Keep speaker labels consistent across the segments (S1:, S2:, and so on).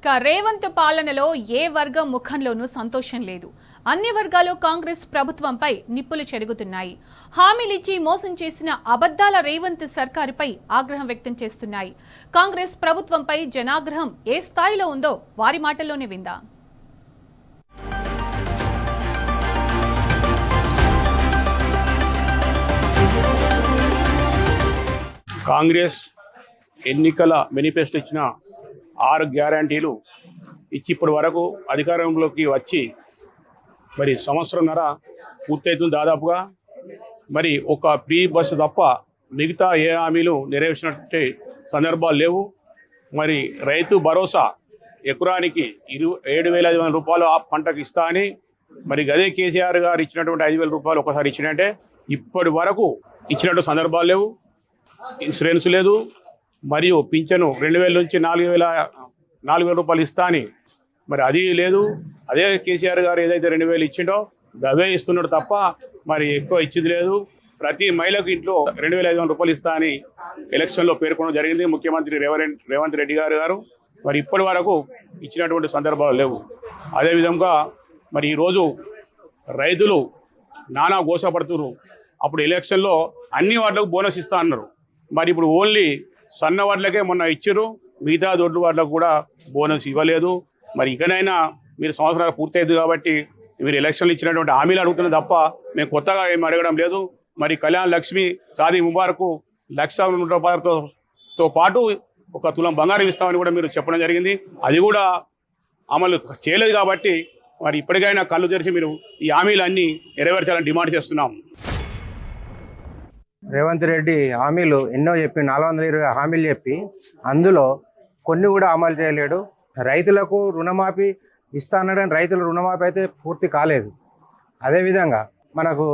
S1: రేవంత్ పాలనలో ఏ వర్గం ముఖంలోనూ సంతోషం లేదు. అన్ని వర్గాలు కాంగ్రెస్ ప్రభుత్వంపై నిప్పులు చెరుగుతున్నాయి. హామీలిచ్చి మోసం చేసిన అబద్ధాల రేవంత్ సర్కారుపై ఆగ్రహం వ్యక్తం చేస్తున్నాయి. కాంగ్రెస్ ప్రభుత్వంపై జనాగ్రహం ఏ స్థాయిలో ఉందో వారి మాటల్లోనే విందాం.
S2: కాంగ్రెస్ ఎన్నికల మేనిఫెస్టో ఇచ్చిన 6 గ్యారంటీలు ఇచ్చి ఇప్పటి వరకు అధికారంలోకి వచ్చి మరి సంవత్సరంన్నర పూర్తవుతుంది దాదాపుగా. మరి ఒక ఫ్రీ బస్సు తప్ప మిగతా ఏ హామీలు నెరవేర్చినట్టే సందర్భాలు లేవు. మరి రైతు భరోసా ఎకరానికి 7,500 రూపాయలు ఆ పంటకు ఇస్తా అని మరి గదే కేసీఆర్ గారు ఇచ్చినటువంటి 5,000 రూపాయలు ఒకసారి ఇచ్చినట్టే ఇప్పటి వరకు ఇచ్చినట్టు సందర్భాలు లేవు. ఇన్సూరెన్స్ లేదు. మరియు పింఛను 2,000 నుంచి 4,000 రూపాయలు ఇస్తా అని మరి అది లేదు. అదే కేసీఆర్ గారు ఏదైతే 2,000 ఇచ్చిండో అవే ఇస్తున్నాడు తప్ప మరి ఎక్కువ ఇచ్చింది లేదు. ప్రతి మహిళకు ఇంట్లో 2,500 రూపాయలు ఇస్తా అని ఎలక్షన్లో పేర్కొనడం జరిగింది ముఖ్యమంత్రి రేవంత్ రెడ్డి గారు. మరి ఇప్పటి వరకు ఇచ్చినటువంటి సందర్భాలు లేవు. అదేవిధంగా మరి ఈరోజు రైతులు నానా గోసపడుతున్నారు. అప్పుడు ఎలక్షన్లో అన్ని వార్డులకు బోనస్ ఇస్తా అన్నారు. మరి ఇప్పుడు ఓన్లీ సన్న వార్డులకే మొన్న ఇచ్చారు, మిగతా దొడ్డు వార్డులకు కూడా బోనస్ ఇవ్వలేదు. మరి ఇకనైనా మీరు సంవత్సరాలు పూర్తయింది కాబట్టి మీరు ఎలక్షన్లు ఇచ్చినటువంటి హామీలు అడుగుతున్నారు తప్ప మేము కొత్తగా ఏమి అడగడం లేదు. మరి కళ్యాణ్ లక్ష్మి షాదీ ముబారక్ 1,00,000 రూపాయలతో పాటు 1 తులం బంగారం ఇస్తామని కూడా మీరు చెప్పడం జరిగింది. అది కూడా అమలు చేయలేదు కాబట్టి మరి ఇప్పటికైనా కళ్ళు తెరిచి మీరు ఈ హామీలన్నీ నెరవేర్చాలని డిమాండ్ చేస్తున్నాం.
S3: రేవంత్ రెడ్డి హామీలు ఎన్నో చెప్పి 420 హామీలు చెప్పి అందులో కొన్ని కూడా అమలు చేయలేడు. రైతులకు రుణమాఫీ ఇస్తానని రైతుల రుణమాఫీ అయితే పూర్తి కాలేదు. అదేవిధంగా మనకు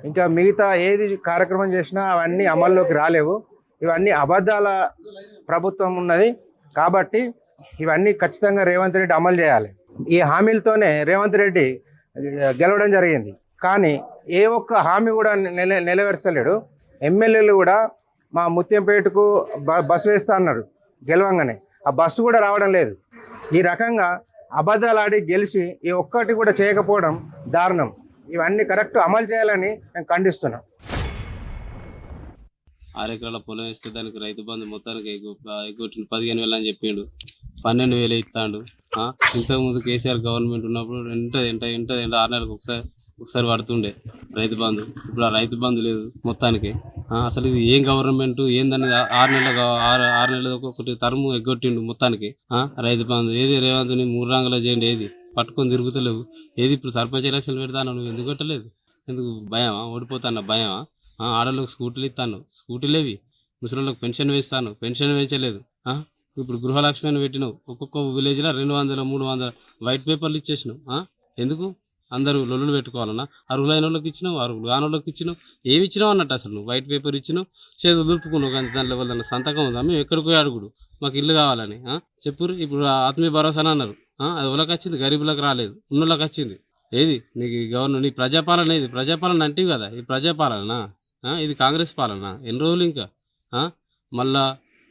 S3: ఇంకా మిగతా ఏది కార్యక్రమం చేసినా అవన్నీ అమల్లోకి రాలేవు. ఇవన్నీ అబద్ధాల ప్రభుత్వం ఉన్నది కాబట్టి ఇవన్నీ ఖచ్చితంగా రేవంత్ రెడ్డి అమలు చేయాలి. ఈ హామీలతోనే రేవంత్ రెడ్డి గెలవడం జరిగింది. కానీ ఏ ఒక్క హామీ కూడా నెరవేర్చలేడు. ఎమ్మెల్యేలు కూడా మా ముత్యంపేటకు బస్సు వేస్తా అన్నారు గెలవంగానే, ఆ బస్సు కూడా రావడం లేదు. ఈ రకంగా అబద్ధాలు ఆడి గెలిచి ఈ ఒక్కటి కూడా చేయకపోవడం దారుణం. ఇవన్నీ కరెక్ట్ అమలు చేయాలని నేను ఖండిస్తున్నాను.
S4: 6 ఎకరాల పొలం వేస్తే దానికి రైతు బంధు మొత్తానికి ఎగ్గొట్టిండు 15,000 అని చెప్పిండు. 12,000 ఇస్తాడు. ఇంతకుముందు కేసీఆర్ గవర్నమెంట్ ఉన్నప్పుడు ఎంత 6 నెలలకు ఒకసారి పడుతుండే రైతు బంధు. ఇప్పుడు ఆ రైతు బంధు లేదు మొత్తానికి. అసలు ఇది ఏం గవర్నమెంట్ ఏందని 6 నెలలు ఒకటి టర్మ్ ఎగ్గొట్టిండు మొత్తానికి. రైతు బంధు ఏది రేవంత్ని 3 రంగుల చేయండి, ఏది పట్టుకొని తిరుగుతలేవు. ఏది ఇప్పుడు సర్పంచ్ ఎలక్షన్లు పెడతాను, నువ్వు ఎందుకు కొట్టలేదు? ఎందుకు భయమా? ఓడిపోతాను భయమా? ఆడవాళ్ళకి స్కూటీలు ఇస్తాను, స్కూటీలేవి. ముసలిళ్ళకి పెన్షన్ వేస్తాను, పెన్షన్ పెంచలేదు. ఇప్పుడు గృహలక్ష్మి అని పెట్టినావు. ఒక్కొక్క విలేజ్లో 200, 300 వైట్ పేపర్లు ఇచ్చేసినావు. ఎందుకు? అందరూ లొల్లులు పెట్టుకోవాలన్నా? అర్హులైన వాళ్ళకి ఇచ్చినావు, అర్హులు కాని వాళ్ళకి ఇచ్చినావు. ఏమి ఇచ్చినావు అన్నట్టు? అసలు నువ్వు వైట్ పేపర్ ఇచ్చినావు, చేతులు దులుపుకున్నావు. కానీ దాంట్లో వాళ్ళ సంతకం ఉందా? మేము ఎక్కడికి పోయి అడుగుడు మాకు ఇల్లు కావాలని చెప్పురు. ఇప్పుడు ఆత్మీయ భరోసా అన్నారు. అది ఎవరికి వచ్చింది? గరీబులకు రాలేదు, ఉన్నోళ్ళకి వచ్చింది. ఏది నీకు గవర్నమెంట్? నీ ప్రజాపాలన ఏది? ప్రజాపాలన అంటివి కదా, ఈ ప్రజాపాలన ఇది కాంగ్రెస్ పాలన. ఎన్ని రోజులు ఇంకా? మళ్ళా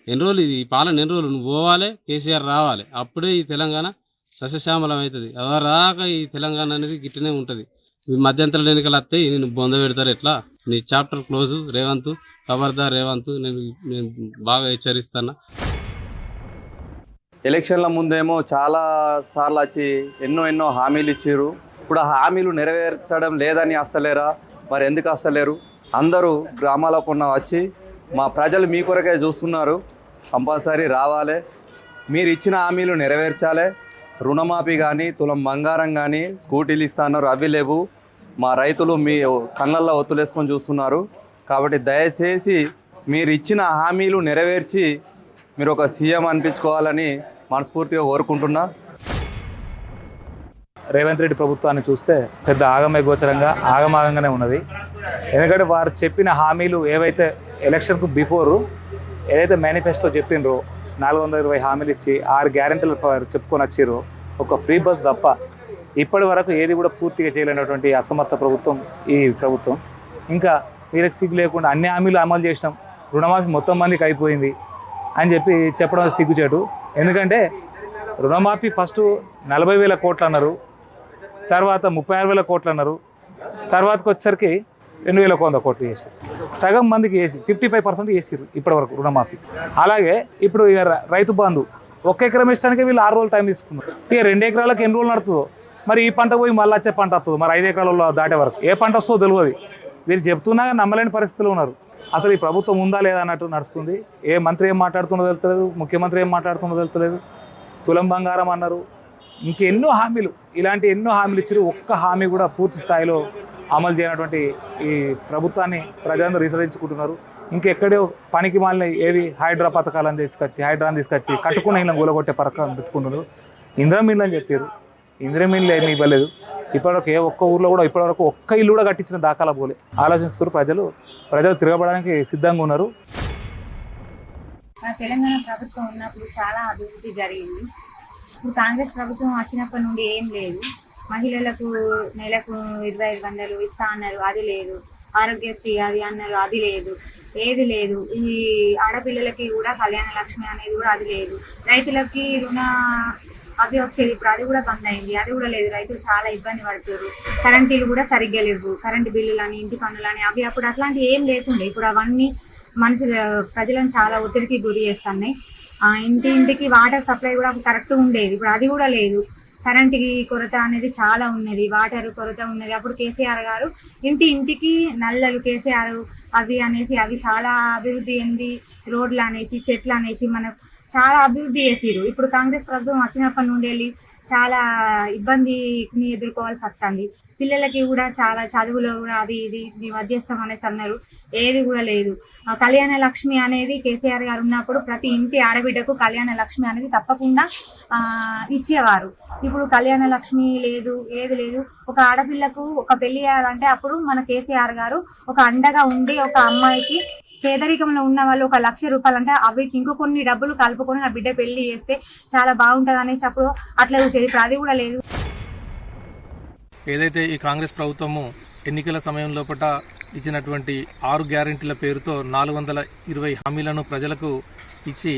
S4: ఎన్ని రోజులు ఈ పాలన? ఎన్ని రోజులు? నువ్వు పోవాలి, కేసీఆర్ రావాలి, అప్పుడే ఈ తెలంగాణ సస్యశ్యామలం అవుతుంది. ఎవరాక ఈ తెలంగాణ అనేది గిట్టనే ఉంటుంది. ఈ మధ్యంతర ఎన్నికలు వస్తే నేను బొంద పెడతారు. ఎట్లా? నీ చాప్టర్ క్లోజు రేవంత్, ఖబర్దార్ రేవంత్. నేను బాగా హెచ్చరిస్తాను.
S5: ఎలక్షన్ల ముందేమో చాలా సార్లు వచ్చి ఎన్నో హామీలు ఇచ్చారు. ఇప్పుడు ఆ హామీలు నెరవేర్చడం లేదని వస్తలేరా? మరి ఎందుకు వస్తలేరు? అందరూ గ్రామాలకు వచ్చి మా ప్రజలు మీ కొరకే చూస్తున్నారు, కంపల్సరీ రావాలి, మీరు ఇచ్చిన హామీలు నెరవేర్చాలి. రుణమాఫీ కానీ, తులం బంగారం కానీ, స్కూటీలు ఇస్తున్నారు, అవి లేవు. మా రైతులు మీ కళ్ళల్లో ఒత్తులేసుకొని చూస్తున్నారు. కాబట్టి దయచేసి మీరు ఇచ్చిన హామీలు నెరవేర్చి మీరు ఒక సీఎం అనిపించుకోవాలని మనస్ఫూర్తిగా కోరుకుంటున్నా.
S6: రేవంత్ రెడ్డి ప్రభుత్వాన్ని చూస్తే పెద్ద ఆగమాగంగానే ఉన్నది. ఎందుకంటే వారు చెప్పిన హామీలు ఏవైతే ఎలక్షన్కు బిఫోరు ఏదైతే మేనిఫెస్టో చెప్పిండ్రో 420 హామీలు ఇచ్చి 6 గ్యారెంటీలు చెప్పుకొని వచ్చారు. ఒక ఫ్రీ బస్ తప్ప ఇప్పటి వరకు ఏది కూడా పూర్తిగా చేయలేనటువంటి అసమర్థ ప్రభుత్వం ఈ ప్రభుత్వం. ఇంకా వీరికి సిగ్గు లేకుండా అన్ని హామీలు అమలు చేసినాం, రుణమాఫీ మొత్తం మందికి అయిపోయింది అని చెప్పి చెప్పడం సిగ్గుచేటు. ఎందుకంటే రుణమాఫీ ఫస్ట్ 40,000 కోట్లు అన్నారు, తర్వాత 36,000 కోట్లు అన్నారు, తర్వాతకి వచ్చేసరికి 2,100 కోట్లు చేశారు. సగం మందికి వేసి 55% చేసారు ఇప్పటివరకు రుణమాఫీ. అలాగే ఇప్పుడు ఇక రైతు బంధు 1 ఎకరం ఇష్టానికి వీళ్ళు 6 రోజులు టైం తీసుకున్నారు. ఇక 2 ఎకరాలకు ఎన్ని రోజులు నడుతుందో మరి, ఈ పంట పోయి మళ్ళీ వచ్చే పంట వస్తుందో మరి, 5 ఎకరాలలో దాటే వరకు ఏ పంట వస్తుందో తెలియదు. వీళ్ళు చెప్తున్నా నమ్మలేని పరిస్థితులు ఉన్నారు. అసలు ఈ ప్రభుత్వం ఉందా లేదా అన్నట్టు నడుస్తుంది. ఏ మంత్రి ఏం మాట్లాడుతుందో తెలుస్తలేదు, ముఖ్యమంత్రి ఏం మాట్లాడుతుందో తెలుస్తలేదు. తులం బంగారం అన్నారు, ఇంకెన్నో హామీలు, ఇలాంటి ఎన్నో హామీలు ఇచ్చారు. ఒక్క హామీ కూడా పూర్తి స్థాయిలో అమలు చేయనటువంటి ఈ ప్రభుత్వాన్ని ప్రజలందరూ విసరించుకుంటున్నారు. ఇంకెక్కడో పనికి మాలిన ఏవి హైడ్రా పథకాలను హైడ్రాని తీసుకొచ్చి కట్టుకున్న ఇళ్ళని కూలగొట్టే పథకాలను పెట్టుకుంటున్నారు. ఇంద్రమిల్లు అని చెప్పారు, ఇంద్రమిల్లు ఏమీ ఇవ్వలేదు. ఇప్పటివరకు ఏ ఒక్క ఊర్లో కూడా ఇప్పటివరకు ఒక్క ఇల్లు కూడా కట్టించిన దాఖలా పోలే. ఆలోచిస్తున్నారు ప్రజలు తిరగబడడానికి సిద్ధంగా ఉన్నారు.
S7: తెలంగాణ ప్రభుత్వం ఉన్నప్పుడు చాలా అభివృద్ధి జరిగింది. ఇప్పుడు కాంగ్రెస్ ప్రభుత్వం వచ్చినప్పటి నుండి ఏం లేదు. మహిళలకు నెలకు 2,500 ఇస్తా అన్నారు, అది లేదు. ఆరోగ్యశ్రీ అది అన్నారు, అది లేదు. ఏది లేదు. ఈ ఆడపిల్లలకి కూడా కళ్యాణ లక్ష్మి అనేది కూడా అది లేదు. రైతులకి అవి వచ్చేది, ఇప్పుడు అది కూడా బంద్ అయింది, అది కూడా లేదు. రైతులు చాలా ఇబ్బంది పడుతున్నారు. కరెంటీలు కూడా సరిగ్గా లేవు. కరెంటు బిల్లులని, ఇంటి పనులని అవి అప్పుడు అట్లాంటివి ఏం లేకుండే. ఇప్పుడు అవన్నీ ప్రజలను చాలా ఒత్తిడికి గురి చేస్తున్నాయి. ఇంటికి వాటర్ సప్లై కూడా కరెక్ట్ ఉండేది, ఇప్పుడు అది కూడా లేదు. కరెంటుకి కొరత అనేది చాలా ఉన్నది, వాటర్ కొరత ఉన్నది. అప్పుడు కేసీఆర్ గారు ఇంటికి నల్లలు కేసీఆర్ అవి చాలా అభివృద్ధి అయింది. రోడ్లు అనేసి, చెట్లు అనేసి మనకు చాలా అభివృద్ధి చేసిరు. ఇప్పుడు కాంగ్రెస్ ప్రభుత్వం వచ్చినప్పటి నుండి వెళ్ళి చాలా ఇబ్బందిని ఎదుర్కోవాల్సి వస్తుంది. పిల్లలకి కూడా చాలా చదువులో కూడా అది ఇది మేము అది చేస్తామనేసి అన్నారు, ఏది కూడా లేదు. కళ్యాణ లక్ష్మి అనేది కేసీఆర్ గారు ఉన్నప్పుడు ప్రతి ఇంటి ఆడబిడ్డకు కళ్యాణ లక్ష్మి అనేది తప్పకుండా ఇచ్చేవారు. ఇప్పుడు కళ్యాణ లక్ష్మి లేదు, ఏది లేదు. ఒక ఆడపిల్లకు ఒక పెళ్లి చేయాలంటే అప్పుడు మన కేసీఆర్ గారు ఒక అండగా ఉండి ఒక అమ్మాయికి పేదరికంలో ఉన్న వాళ్ళు 1,00,000 రూపాయలు అంటే అవి ఇంకో కొన్ని డబ్బులు కలుపుకొని నా బిడ్డ పెళ్లి చేస్తే చాలా బాగుంటుంది అనేసి అప్పుడు అట్లా చూసేది. ఇప్పుడు అది కూడా లేదు.
S8: ఏదైతే ఈ కాంగ్రెస్ ప్రభుత్వము ఎన్నికల సమయం లోపల ఇచ్చినటువంటి 6 గ్యారెంటీల పేరుతో 420 హామీలను ప్రజలకు ఇచ్చి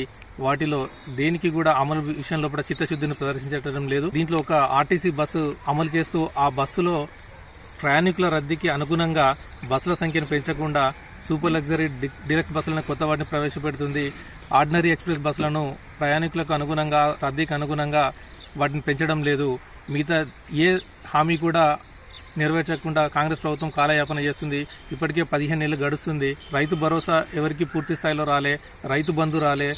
S8: వాటిలో దేనికి కూడా అమలు విషయంలో కూడా చిత్తశుద్ధిని ప్రదర్శించడం లేదు. దీంట్లో ఒక ఆర్టీసీ బస్సు అమలు చేస్తూ ఆ బస్సులో ప్రయాణికుల రద్దీకి అనుగుణంగా బస్సుల సంఖ్యను పెంచకుండా సూపర్ లగ్జరీ డీలక్స్ బస్సులను కొత్త వాటిని ప్రవేశపెడుతుంది. ఆర్డినరీ ఎక్స్ప్రెస్ బస్సులను ప్రయాణికులకు అనుగుణంగా, రద్దీకి అనుగుణంగా వాటిని పెంచడం లేదు. మిగతా ఏ హామీ కూడా నెరవేర్చకుండా కాంగ్రెస్ ప్రభుత్వం కాలయాపన చేస్తుంది. ఇప్పటికే 15 నెలలు గడుస్తుంది. రైతు భరోసా ఎవరికి పూర్తి స్థాయిలో రాలే, రైతు బంధు రాలే,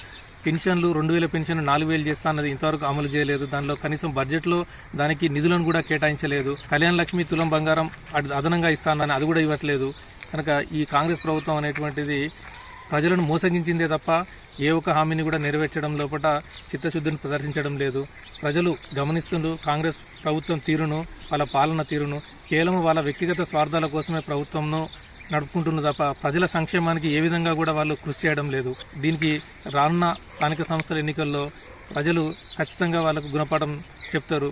S8: పెన్షన్లు 2,000 పెన్షన్ 4,000 చేస్తా అన్నది ఇంతవరకు అమలు చేయలేదు. దానిలో కనీసం బడ్జెట్లో దానికి నిధులను కూడా కేటాయించలేదు. కళ్యాణ లక్ష్మి, తులం బంగారం అదనంగా ఇస్తానని అది కూడా ఇవ్వట్లేదు. కనుక ఈ కాంగ్రెస్ ప్రభుత్వం అనేటువంటిది ప్రజలను మోసగించిందే తప్ప ఏ ఒక్క హామీని కూడా నెరవేర్చడం లోపల చిత్తశుద్ధిని ప్రదర్శించడం లేదు. ప్రజలు గమనిస్తుండ్రు కాంగ్రెస్ ప్రభుత్వం తీరును, వాళ్ళ పాలన తీరును. కేవలం వాళ్ళ వ్యక్తిగత స్వార్థాల కోసమే ప్రభుత్వంను నడుపుకుంటున్నారు తప్ప ప్రజల సంక్షేమానికి ఏ విధంగా కూడా వాళ్ళు కృషి చేయడం లేదు. దీనికి రానున్న స్థానిక సంస్థల ఎన్నికల్లో ప్రజలు ఖచ్చితంగా వాళ్ళకు గుణపాఠం చెప్తారు.